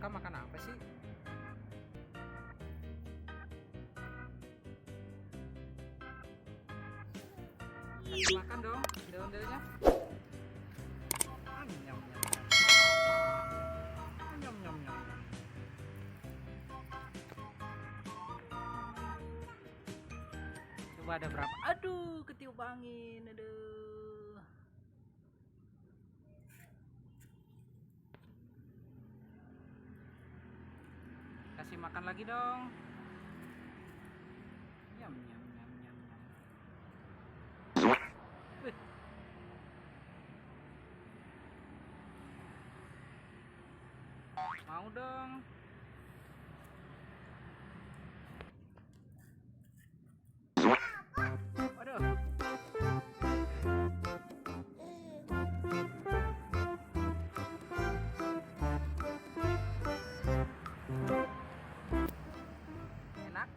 Kakak makan apa sih? Kasih makan dong daun-daunnya. Nyam, nyam, nyam. Nyam, nyam, nyam. Coba ada berapa? Aduh, ketiup angin. Aduh. Kasih makan lagi dong. Nyam, nyam, nyam, nyam, nyam. Mau dong. Waduh. Enak.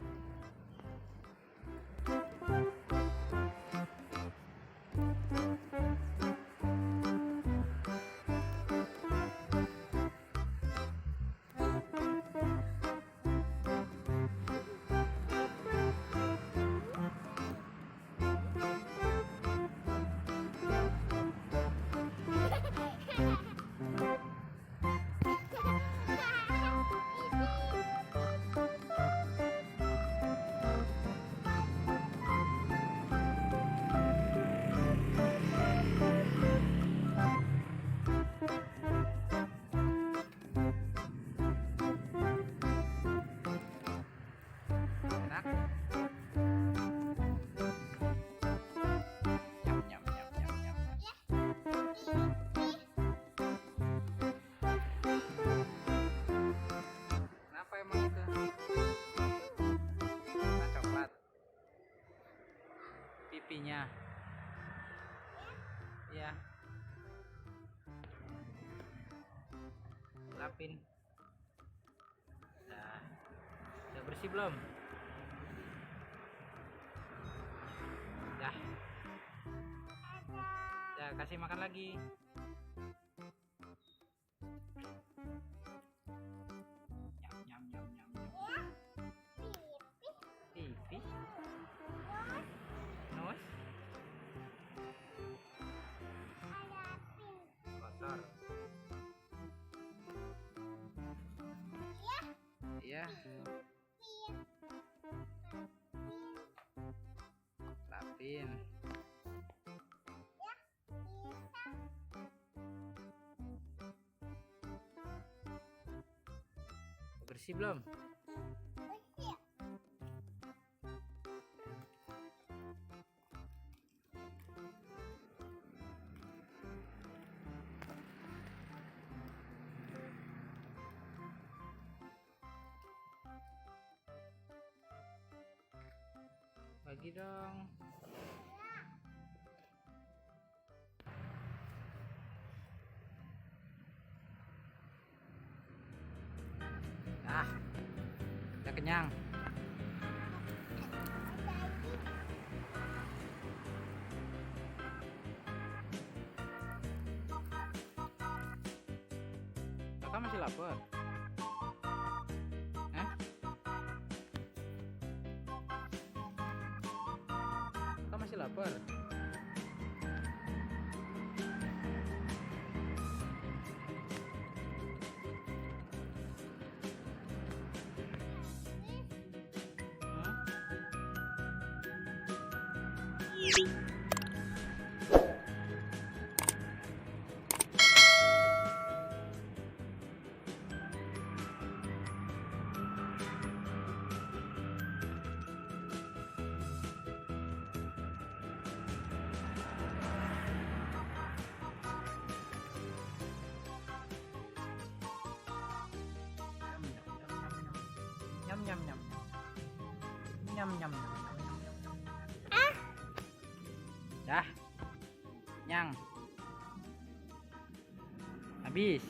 Enak. Nyam, nyam, nyam, nyam, nyam. Kenapa emang itu? Warna coklat. Pipinya. Iya. Lapin. Nah, udah bersih belum? Dah. Ya, kasih makan lagi. Nyam, nyam, nyam, nyam, nyam. Pipi. Nus. Kotor. Iya. Lapin. Bersih belum? Bagi dong. Ah, udah kenyang. Kakak masih lapar? Kakak masih lapar? Nyam, nyam, nyam. Nyam, nyam, nyam, nyam, nyam, nyam. Dah. Nyang. Habis.